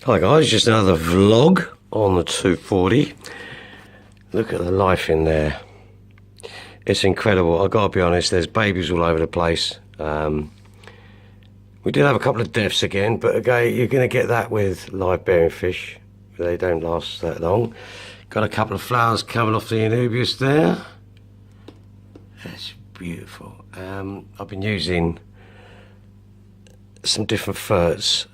Hi guys, just another vlog on the 240. Look at the life in there. It's incredible. I've got to be honest, there's babies all over the place. We did have a couple of deaths again, but again, you're going to get that with live bearing fish. They don't last that long. Got a couple of flowers coming off the anubias there. That's beautiful. I've been using some different ferts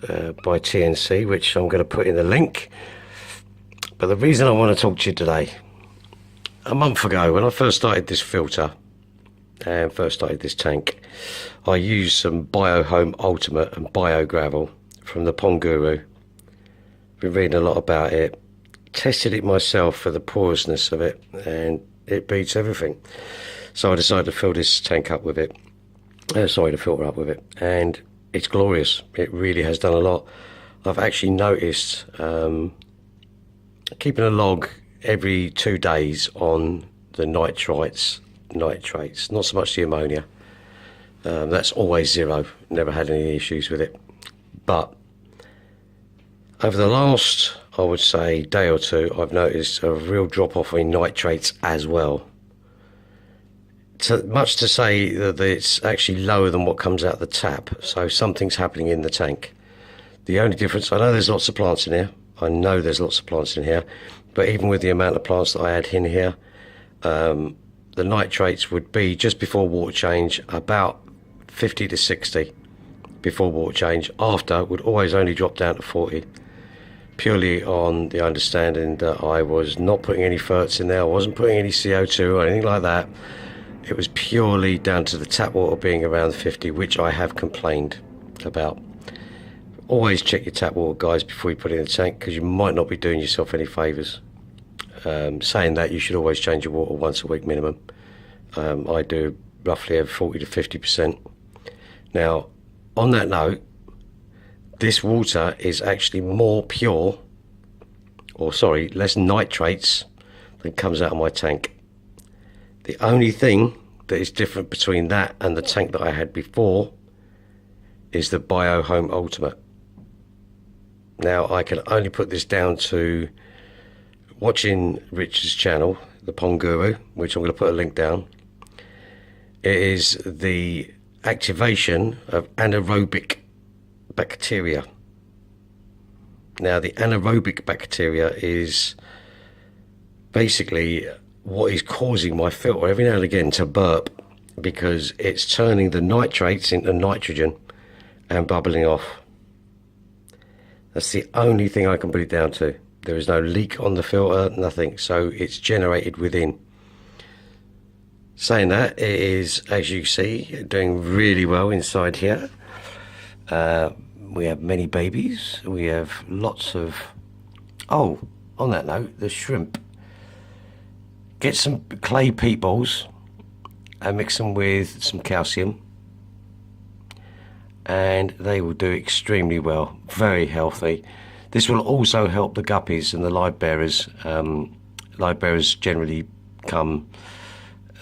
by TNC, which I'm going to put in the link. But the reason I want to talk to you today, a month ago when I first started this filter and first started this tank, I used some Bio Home Ultimate and Bio Gravel from the Pond Guru. Been reading a lot about it, tested it myself for the porousness of it, and it beats everything. So I decided to fill this tank up with it, the filter up with it, and it's glorious. It really has done a lot. I've actually noticed keeping a log every 2 days on the nitrates, not so much the ammonia. That's always zero. Never had any issues with it. But over the last, I would say, day or two, I've noticed a real drop off in nitrates as well. Much to say that it's actually lower than what comes out the tap, so something's happening in the tank. The only difference, I know there's lots of plants in here, but even with the amount of plants that I had in here, the nitrates would be just before water change about 50 to 60 before water change. After would always only drop down to 40, purely on the understanding that I was not putting any ferts in there, I wasn't putting any CO2 or anything like that. It was purely down to the tap water being around 50, which I have complained about. Always check your tap water, guys, before you put it in the tank, because you might not be doing yourself any favours. Saying that, you should always change your water once a week minimum. I do roughly every 40 to 50%. Now, on that note, this water is actually more pure, less nitrates than comes out of my tank. The only thing that is different between that and the tank that I had before is the Bio Home Ultimate. Now, I can only put this down to watching Richard's channel, the Pond Guru, which I'm going to put a link down. It is the activation of anaerobic bacteria. Now, the anaerobic bacteria is basically what is causing my filter every now and again to burp, because it's turning the nitrates into nitrogen and bubbling off. That's the only thing I can put it down to. There is no leak on the filter, nothing, so it's generated within. Saying that, it is, as you see, doing really well inside here. We have many babies, we have lots of, oh, on that note, the shrimp. Get some clay peat balls and mix them with some calcium, and they will do extremely well. Very healthy. This will also help the guppies and the live bearers. Live bearers generally come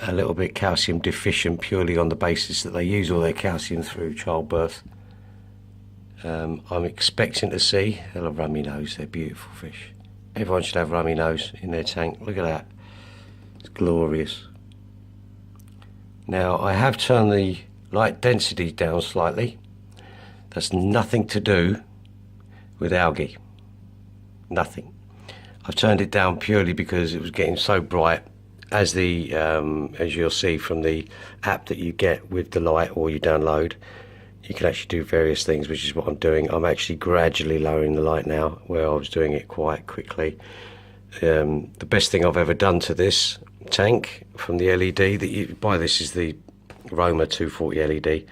a little bit calcium deficient purely on the basis that they use all their calcium through childbirth. I'm expecting to see, they'll have rummy nose, they're beautiful fish. Everyone should have rummy nose in their tank. Look at that. It's glorious. Now, I have turned the light density down slightly. That's nothing to do with algae. Nothing. I've turned it down purely because it was getting so bright. As you'll see from the app that you get with the light or you download, you can actually do various things, which is what I'm doing. I'm actually gradually lowering the light now, where I was doing it quite quickly. The best thing I've ever done to this tank from the LED that you buy, this is the Roma 240 LED,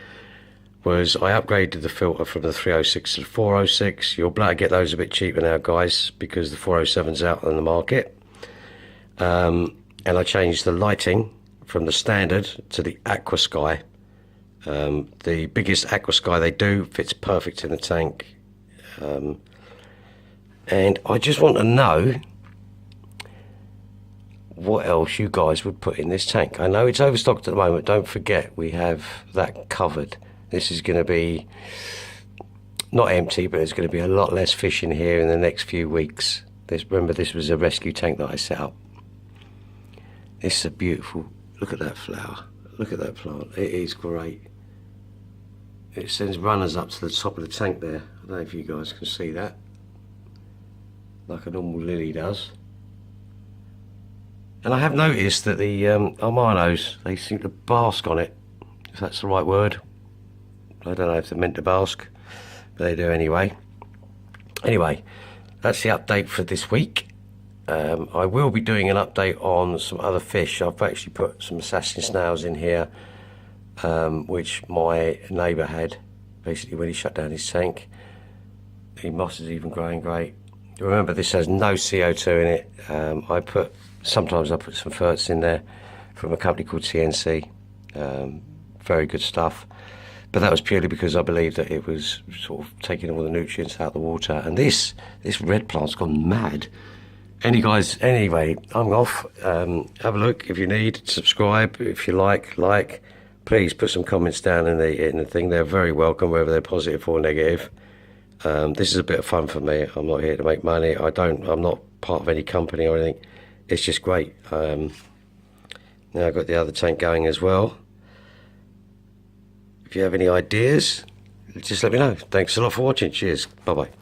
was I upgraded the filter from the 306 to the 406. You'll be able to get those a bit cheaper now, guys, because the 407's out on the market. And I changed the lighting from the standard to the aqua sky. The biggest aqua sky they do fits perfect in the tank. And I just want to know what else you guys would put in this tank. I know it's overstocked at the moment. Don't forget, we have that covered. This is going to be not empty, but there's going to be a lot less fish in here in the next few weeks. Remember, this was a rescue tank that I set up. This is a beautiful, look at that flower, look at that plant, it is great. It sends runners up to the top of the tank there. I don't know if you guys can see that, like a normal lily does. And I have noticed that the Armanos, they seem to bask on it, if that's the right word. I don't know if they're meant to bask, but they do anyway. Anyway, that's the update for this week. I will be doing an update on some other fish. I've actually put some assassin snails in here, which my neighbour had, basically when he shut down his tank. The moss is even growing great. Remember, this has no CO2 in it. Sometimes I put some ferts in there from a company called TNC. Very good stuff. But that was purely because I believe that it was sort of taking all the nutrients out of the water. And this red plant's gone mad. Anyway, I'm off. Have a look if you need. Subscribe if you like. Please put some comments down in the thing. They're very welcome, whether they're positive or negative. This is a bit of fun for me. I'm not here to make money. I'm not part of any company or anything. It's just great. Now I've got the other tank going as well. If you have any ideas, just let me know. Thanks a lot for watching. Cheers. Bye-bye.